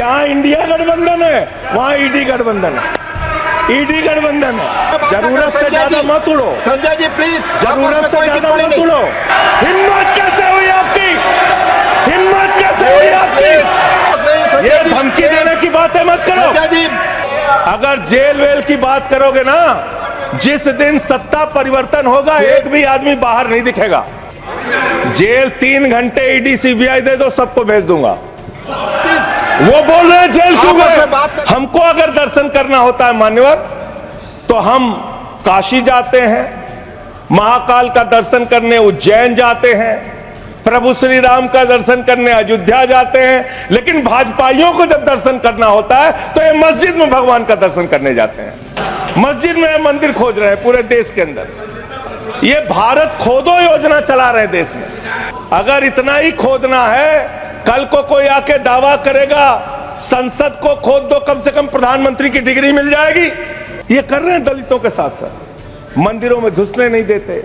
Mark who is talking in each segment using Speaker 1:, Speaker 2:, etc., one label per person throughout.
Speaker 1: जहां इंडिया गठबंधन है वहां ईडी गठबंधन है, ईडी गठबंधन है। जरूरत से ज्यादा मत उड़ो
Speaker 2: संजय जी, प्लीज।
Speaker 1: जरूरत से ज्यादा मत उड़ो। हिम्मत कैसे हुई आपकी, हिम्मत कैसे हुई आपकी? ये धमकी देने की बातें मत करो।
Speaker 2: संजय जी,
Speaker 1: अगर जेल वेल की बात करोगे ना, जिस दिन सत्ता परिवर्तन होगा एक भी आदमी बाहर नहीं दिखेगा। जेल 3 घंटे ईडी सीबीआई दे दो, सबको भेज दूंगा। वो बोल रहे हैं जेल क्यों गए? हमको अगर दर्शन करना होता है मान्यवर, तो हम काशी जाते हैं, महाकाल का दर्शन करने उज्जैन जाते हैं, प्रभु श्री राम का दर्शन करने अयोध्या जाते हैं। लेकिन भाजपाइयों को जब दर्शन करना होता है तो ये मस्जिद में भगवान का दर्शन करने जाते हैं। मस्जिद में मंदिर खोज रहे हैं पूरे देश के अंदर। ये भारत खोदो योजना चला रहे देश में। अगर इतना ही खोदना है, कल को कोई आके दावा करेगा संसद को खोद दो, कम से कम प्रधानमंत्री की डिग्री मिल जाएगी। ये कर रहे हैं दलितों के साथ साथ, मंदिरों में घुसने नहीं देते।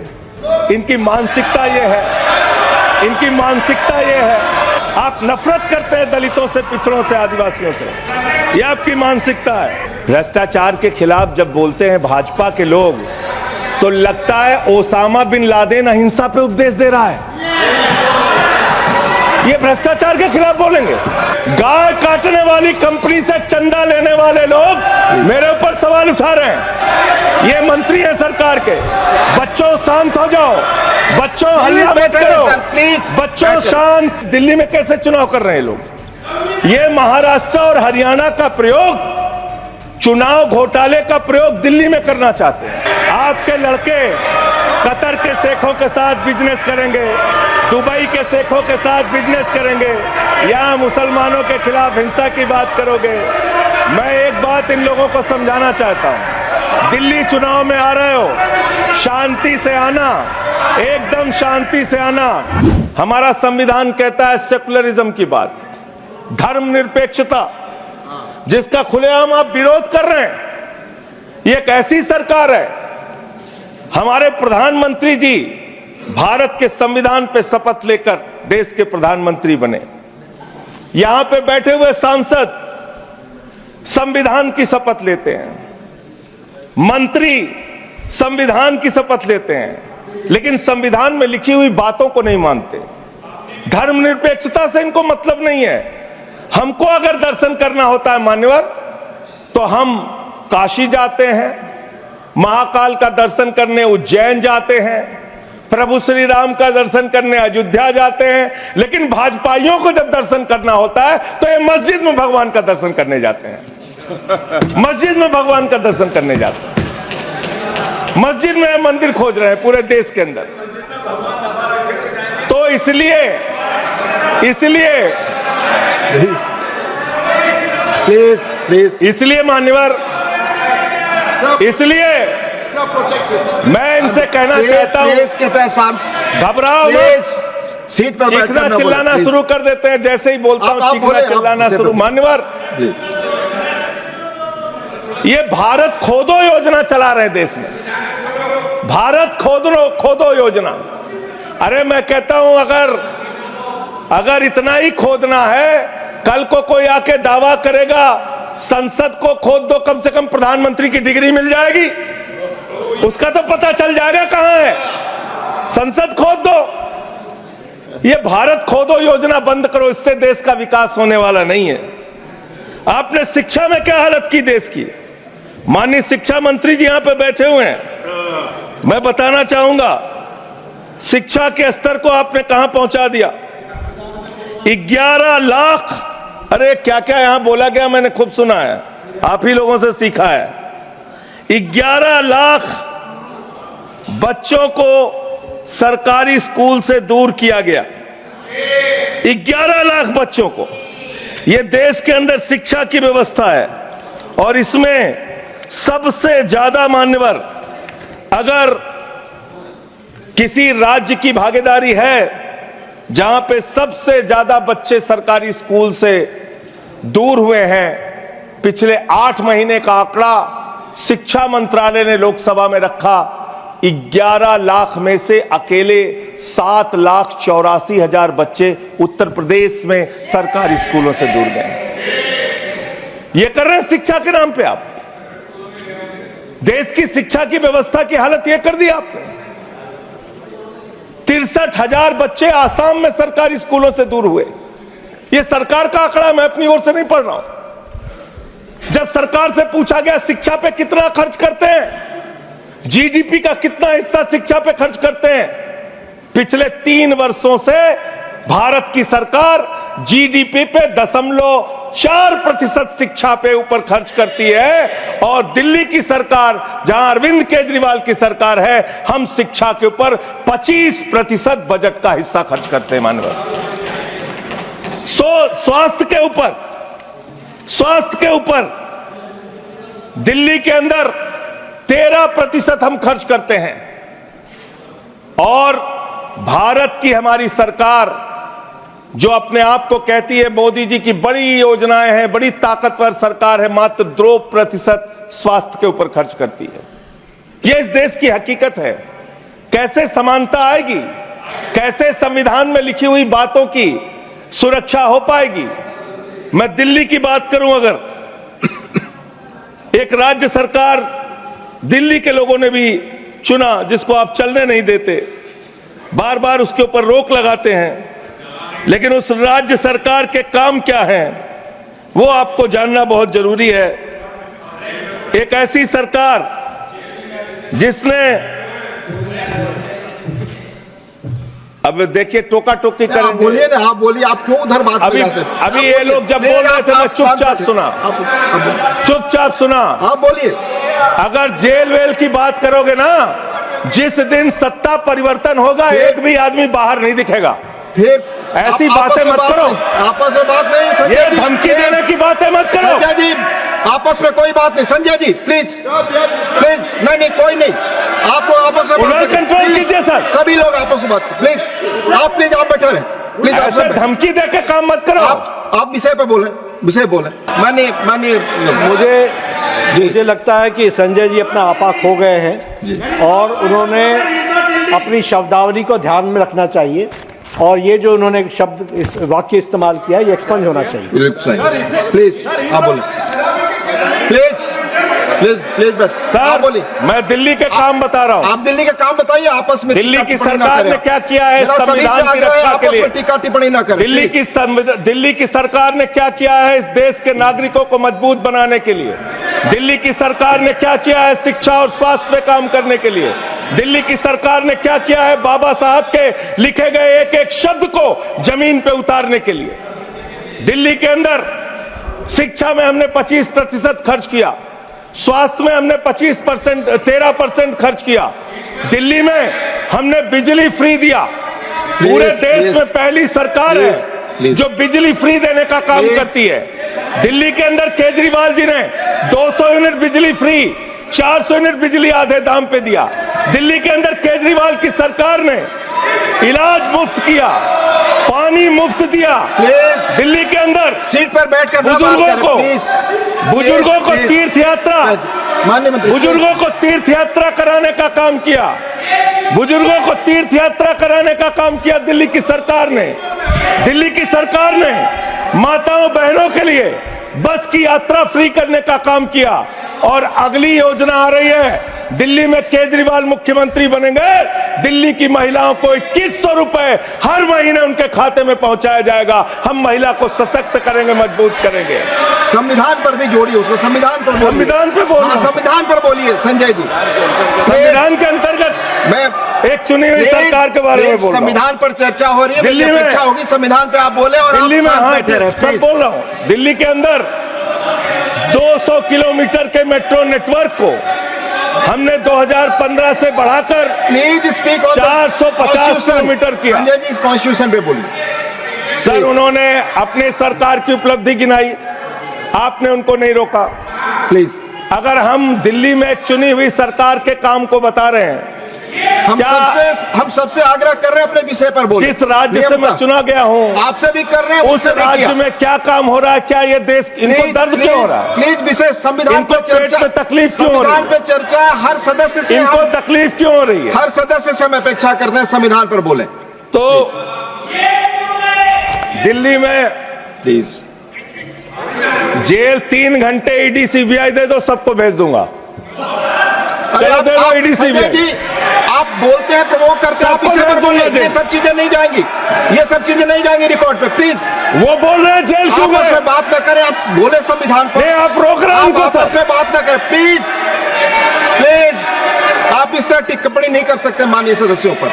Speaker 1: इनकी मानसिकता ये है, इनकी मानसिकता ये है। आप नफरत करते हैं दलितों से, पिछड़ों से, आदिवासियों से, ये आपकी मानसिकता है। भ्रष्टाचार के खिलाफ जब बोलते हैं भाजपा के लोग, तो लगता है ओसामा बिन लादेन अहिंसा पे उपदेश दे रहा है। ये भ्रष्टाचार के खिलाफ बोलेंगे। गाय काटने वाली कंपनी से चंदा लेने वाले लोग मेरे ऊपर सवाल उठा रहे हैं। ये मंत्री हैं सरकार के। बच्चों शांत हो जाओ, बच्चों हल्ला मत करो, बच्चों शांत। दिल्ली में कैसे चुनाव कर रहे हैं लोग? ये महाराष्ट्र और हरियाणा का प्रयोग, चुनाव घोटाले का प्रयोग दिल्ली में करना चाहते हैं। आपके लड़के कतर के शेखों के साथ बिजनेस करेंगे, दुबई के शेखों के साथ बिजनेस करेंगे, यहाँ मुसलमानों के खिलाफ हिंसा की बात करोगे। मैं एक बात इन लोगों को समझाना चाहता हूँ, दिल्ली चुनाव में आ रहे हो, शांति से आना, एकदम शांति से आना। हमारा संविधान कहता है सेकुलरिज्म की बात, धर्मनिरपेक्षता, जिसका खुलेआम आप विरोध कर रहे हैं। ये एक ऐसी सरकार है, हमारे प्रधानमंत्री जी भारत के संविधान पे शपथ लेकर देश के प्रधानमंत्री बने। यहां पे बैठे हुए सांसद संविधान की शपथ लेते हैं, मंत्री संविधान की शपथ लेते हैं, लेकिन संविधान में लिखी हुई बातों को नहीं मानते। धर्मनिरपेक्षता से इनको मतलब नहीं है। हमको अगर दर्शन करना होता है मान्यवर, तो हम काशी जाते हैं, महाकाल का दर्शन करने उज्जैन जाते हैं, प्रभु श्री राम का दर्शन करने अयोध्या जाते हैं। लेकिन भाजपाइयों को जब दर्शन करना होता है तो ये मस्जिद में भगवान का दर्शन करने जाते हैं। मस्जिद में भगवान का दर्शन करने जाते हैं, मस्जिद में मंदिर खोज रहे हैं पूरे देश के अंदर। तो इसलिए
Speaker 2: प्लीज
Speaker 1: इसलिए मान्यवर, इसलिए मैं इनसे कहना चाहता हूं,
Speaker 2: कृपया
Speaker 1: घबराओ मत,
Speaker 2: सीट पर
Speaker 1: चीखना चिल्लाना शुरू कर देते हैं। जैसे ही बोलता हूं चीखना चिल्लाना शुरू। मान्यवर, ये भारत खोदो योजना चला रहे देश में, भारत खोदो योजना। अरे मैं कहता हूं अगर इतना ही खोदना है, कल को कोई आके दावा करेगा संसद को खोद दो, कम से कम प्रधानमंत्री की डिग्री मिल जाएगी। उसका तो पता चल जाएगा कहां है, संसद खोद दो। ये भारत खोदो योजना बंद करो, इससे देश का विकास होने वाला नहीं है। आपने शिक्षा में क्या हालत की देश की? माननीय शिक्षा मंत्री जी यहां पे बैठे हुए हैं, मैं बताना चाहूंगा शिक्षा के स्तर को आपने कहां पहुंचा दिया। 11 लाख, अरे क्या क्या यहां बोला गया मैंने खूब सुना है, आप ही लोगों से सीखा है। 11 लाख बच्चों को सरकारी स्कूल से दूर किया गया, 11 लाख बच्चों को। यह देश के अंदर शिक्षा की व्यवस्था है, और इसमें सबसे ज्यादा मान्यवर, अगर किसी राज्य की भागीदारी है जहां पे सबसे ज्यादा बच्चे सरकारी स्कूल से दूर हुए हैं, पिछले 8 महीने का आंकड़ा शिक्षा मंत्रालय ने लोकसभा में रखा, 11 लाख में से अकेले 7,84,000 बच्चे उत्तर प्रदेश में सरकारी स्कूलों से दूर गए। ये कर रहे हैं शिक्षा के नाम पे आप। देश की शिक्षा की व्यवस्था की हालत यह कर दी आपने। 63,000 बच्चे आसाम में सरकारी स्कूलों से दूर हुए। यह सरकार का आंकड़ा, मैं अपनी ओर से नहीं पढ़ रहा हूं। जब सरकार से पूछा गया शिक्षा पे कितना खर्च करते हैं, जीडीपी का कितना हिस्सा शिक्षा पे खर्च करते हैं, पिछले 3 वर्षों से भारत की सरकार जीडीपी पे 0.4% शिक्षा पे ऊपर खर्च करती है। और दिल्ली की सरकार, जहां अरविंद केजरीवाल की सरकार है, हम शिक्षा के ऊपर 25% बजट का हिस्सा खर्च करते हैं मानव। स्वास्थ्य के ऊपर दिल्ली के अंदर 13% हम खर्च करते हैं। और भारत की हमारी सरकार जो अपने आप को कहती है मोदी जी की बड़ी योजनाएं हैं, बड़ी ताकतवर सरकार है, मात्र 2% स्वास्थ्य के ऊपर खर्च करती है। यह इस देश की हकीकत है। कैसे समानता आएगी, कैसे संविधान में लिखी हुई बातों की सुरक्षा हो पाएगी। मैं दिल्ली की बात करूं, अगर एक राज्य सरकार दिल्ली के लोगों ने भी चुना, जिसको आप चलने नहीं देते, बार बार उसके ऊपर रोक लगाते हैं, लेकिन उस राज्य सरकार के काम क्या हैं वो आपको जानना बहुत जरूरी है। एक ऐसी सरकार जिसने, अब देखिए टोका टोकी करेंगे।
Speaker 2: बोलिए ना, आप बोलिए, आप क्यों उधर बात
Speaker 1: अभी ये लोग जब बोल रहे थे मैं चुपचाप सुना।
Speaker 2: आप बोलिए।
Speaker 1: अगर जेल वेल की बात करोगे ना, जिस दिन सत्ता परिवर्तन होगा एक भी आदमी बाहर नहीं दिखेगा।
Speaker 2: फिर
Speaker 1: ऐसी बातें मत करो,
Speaker 2: आपस में बात नहीं। संजय
Speaker 1: ये
Speaker 2: जी,
Speaker 1: धमकी देने की बातें मत करो।
Speaker 2: संजय जी, आपस में कोई बात नहीं। संजय जी प्लीज प्लीज, नहीं कोई नहीं, आप लोग आपस में बात
Speaker 1: कंट्रोल कीजिए सर।
Speaker 2: सभी लोग आपस में बात प्लीज, आप बैठे रहे प्लीज।
Speaker 1: ऐसे धमकी दे के काम मत करो।
Speaker 2: आप विषय पे बोले, विषय बोले। मानिए
Speaker 3: मुझे लगता है कि संजय जी अपना आपा खो गए हैं और उन्होंने अपनी शब्दावली को ध्यान में रखना चाहिए। और ये जो उन्होंने शब्द वाक्य इस्तेमाल किया, ये एक्सपंज होना चाहिए।
Speaker 2: प्लीज आप बोले, प्लीज बैठ।
Speaker 1: सर बोलिए, मैं दिल्ली के काम बता रहा हूँ।
Speaker 2: आप दिल्ली के काम बताइए, आपस में
Speaker 1: दिल्ली की सरकार ने क्या किया है संविधान की रक्षा के लिए।
Speaker 2: टीका टिप्पणी ना करें।
Speaker 1: दिल्ली की सरकार ने क्या किया है इस देश के नागरिकों को मजबूत बनाने के लिए। दिल्ली की सरकार ने क्या किया है शिक्षा और स्वास्थ्य पे काम करने के लिए। दिल्ली की सरकार ने क्या किया है बाबा साहब के लिखे गए एक एक शब्द को जमीन पे उतारने के लिए। दिल्ली के अंदर शिक्षा में हमने 25% खर्च किया, स्वास्थ्य में हमने 13% खर्च किया। दिल्ली में हमने बिजली फ्री दिया। पूरे देश में पहली सरकार है जो बिजली फ्री देने का काम करती है। दिल्ली के अंदर केजरीवाल जी ने 200 यूनिट बिजली फ्री, 400 यूनिट बिजली आधे दाम पे दिया। दिल्ली के अंदर केजरीवाल की सरकार ने इलाज मुफ्त किया, पानी मुफ्त दिया। दिल्ली के अंदर
Speaker 2: सीट पर बैठकर
Speaker 1: बुजुर्गों को तीर्थ यात्रा, बुजुर्गों को तीर्थ यात्रा कराने का काम किया। बुजुर्गों को तीर्थ यात्रा कराने का काम किया दिल्ली की सरकार ने। दिल्ली की सरकार ने माताओं बहनों के लिए बस की यात्रा फ्री करने का काम किया। और अगली योजना आ रही है, दिल्ली में केजरीवाल मुख्यमंत्री बनेंगे, दिल्ली की महिलाओं को 2100 रुपए हर महीने उनके खाते में पहुंचाया जाएगा। हम महिला को सशक्त करेंगे, मजबूत करेंगे।
Speaker 2: संविधान पर भी जोड़िए उसको, संविधान पर संविधान पर बोलिए संजय जी।
Speaker 1: संविधान के अंतर्गत मैं एक चुनी हुई सरकार के बारे में बोल रहा हूं।
Speaker 2: संविधान पर चर्चा हो रही है,
Speaker 1: दिल्ली में
Speaker 2: चर्चा होगी, संविधान पे आप बोले और
Speaker 1: दिल्ली में
Speaker 2: बैठे रहे।
Speaker 1: मैं बोल रहा हूं, दिल्ली के अंदर 200 किलोमीटर के मेट्रो नेटवर्क को हमने 2015 से बढ़ाकर 450 किलोमीटर किया।
Speaker 2: संजय जी कॉन्स्टिट्यूशन पे बोलिए।
Speaker 1: सर उन्होंने अपने सरकार की उपलब्धि गिनाई, आपने उनको नहीं रोका।
Speaker 2: प्लीज,
Speaker 1: अगर हम दिल्ली में चुनी हुई सरकार के काम को बता रहे हैं,
Speaker 2: हम सबसे आग्रह कर रहे हैं अपने विषय पर बोलिए।
Speaker 1: जिस राज्य से मैं चुना गया हूं,
Speaker 2: आपसे भी कर रहे हैं,
Speaker 1: उस राज्य में क्या काम हो रहा है, क्या ये देश, इनको दर्द क्यों हो रहा है?
Speaker 2: प्लीज विषय संविधान पर चर्चा,
Speaker 1: पेट में तकलीफ क्यों हो रही है?
Speaker 2: संविधान पे चर्चा हर सदस्य से,
Speaker 1: इनको तकलीफ क्यों हो रही है?
Speaker 2: हर सदस्य से हम अपेक्षा करते हैं संविधान पर बोले।
Speaker 1: तो दिल्ली में
Speaker 2: प्लीज
Speaker 1: जेल 3 घंटे ईडी सीबीआई दे दो, सबको भेज दूंगा।
Speaker 2: अरे
Speaker 1: चलो दे दो
Speaker 2: आप
Speaker 1: ईडी
Speaker 2: संजय
Speaker 1: सीबीआई।
Speaker 2: जी, आप बोलते हैं, प्रवोक करते हैं, आप
Speaker 1: सबको
Speaker 2: इसे
Speaker 1: भेज
Speaker 2: पर बोलिए,
Speaker 1: दूंगा
Speaker 2: ये
Speaker 1: जेल।
Speaker 2: सब चीजें नहीं जाएंगी, ये सब चीजें नहीं जाएंगी रिकॉर्ड पे, प्लीज।
Speaker 1: वो बोल रहे हैं जेल क्यों
Speaker 2: आपस
Speaker 1: गए?
Speaker 2: में बात न करें, आप बोले संविधान पर,
Speaker 1: नहीं, आप रोक रहे हैं
Speaker 2: आप
Speaker 1: उनको
Speaker 2: आपस
Speaker 1: सर।
Speaker 2: में बात न करें, प्लीज प्लीज। आप इस तरह टिप्पणी नहीं कर सकते माननीय सदस्यों पर,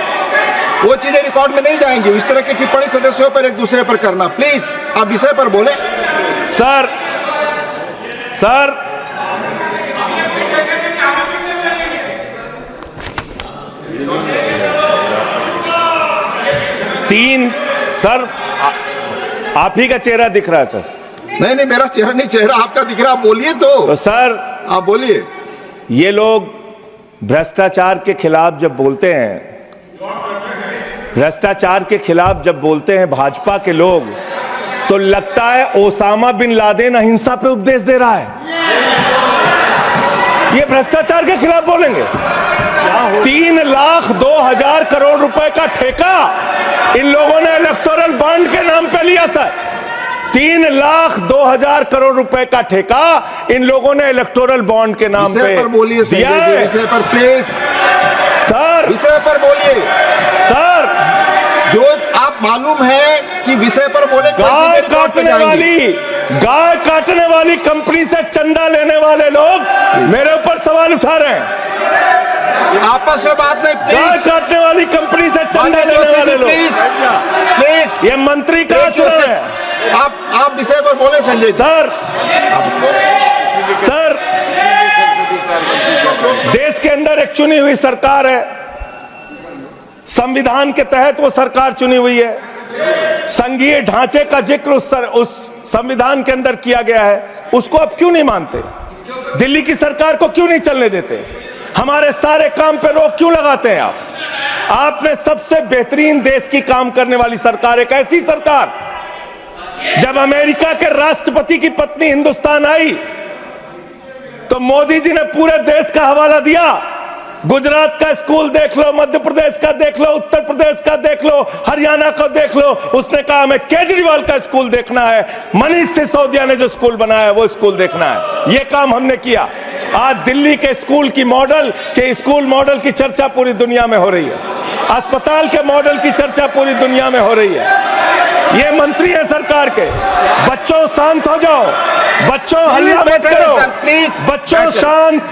Speaker 2: वो चीजें रिकॉर्ड में नहीं जाएंगी। इस तरह की टिप्पणी सदस्यों पर एक दूसरे पर करना, प्लीज आप विषय पर बोले।
Speaker 1: सर 3 सर आप ही का चेहरा दिख रहा है सर।
Speaker 2: नहीं नहीं, मेरा चेहरा नहीं, चेहरा आपका दिख रहा, आप बोलिए
Speaker 1: तो सर
Speaker 2: आप बोलिए।
Speaker 1: ये लोग भ्रष्टाचार के खिलाफ जब बोलते हैं, भ्रष्टाचार के खिलाफ जब बोलते हैं भाजपा के लोग, तो लगता है ओसामा बिन लादेन अहिंसा पे उपदेश दे रहा है। ये भ्रष्टाचार के खिलाफ बोलेंगे। 3,02,000 करोड़ रुपए का ठेका इन लोगों ने इलेक्टोरल बॉन्ड के नाम पे लिया सर। 3,02,000 करोड़ रुपए का ठेका इन लोगों ने इलेक्टोरल बॉन्ड के नाम
Speaker 2: विषय
Speaker 1: पे
Speaker 2: पर बोलिए
Speaker 1: दिया
Speaker 2: संजय जी,
Speaker 1: है।
Speaker 2: विषय पर प्लीज,
Speaker 1: सर
Speaker 2: विषय पर बोलिए
Speaker 1: सर
Speaker 2: जो आप मालूम है कि विषय पर बोले कोई
Speaker 1: गाय
Speaker 2: चीजें रिकॉर्ड पे जाएंगी।
Speaker 1: काटने वाली कंपनी से चंदा लेने वाले लोग मेरे ऊपर सवाल उठा रहे हैं।
Speaker 2: आपस में बात नहीं,
Speaker 1: गाय
Speaker 2: प्लीज
Speaker 1: काटने वाली कंपनी से चंदा
Speaker 2: माननीय
Speaker 1: लेने
Speaker 2: जोशी
Speaker 1: वाले
Speaker 2: जी,
Speaker 1: लोग,
Speaker 2: प्लीज प्लीज
Speaker 1: ये मंत्री का आचरण है।
Speaker 2: आप विषय पर बोले संजय जी।
Speaker 1: सर
Speaker 2: आप-
Speaker 1: सर देश के अंदर एक चुनी हुई सरकार है, संविधान के तहत वो सरकार चुनी हुई है, संघीय ढांचे का जिक्र उस संविधान के अंदर किया गया है, उसको आप क्यों नहीं मानते? दिल्ली की सरकार को क्यों नहीं चलने देते? हमारे सारे काम पे रोक क्यों लगाते हैं आप? आपने सबसे बेहतरीन देश की काम करने वाली सरकार, एक ऐसी सरकार, जब अमेरिका के राष्ट्रपति की पत्नी हिंदुस्तान आई तो मोदी जी ने पूरे देश का हवाला दिया। गुजरात का स्कूल देख लो, मध्य प्रदेश का देख लो, उत्तर प्रदेश का देख लो, हरियाणा का देख लो। उसने कहा हमें केजरीवाल का स्कूल देखना है, मनीष सिसोदिया ने जो स्कूल बनाया है वो स्कूल देखना है। ये काम हमने किया। आज दिल्ली के स्कूल मॉडल की चर्चा पूरी दुनिया में हो रही है, अस्पताल के मॉडल की चर्चा पूरी दुनिया में हो रही है। ये मंत्री है सरकार के। बच्चों शांत हो जाओ, बच्चों हल्ला मत करो,
Speaker 2: प्लीज
Speaker 1: बच्चों शांत।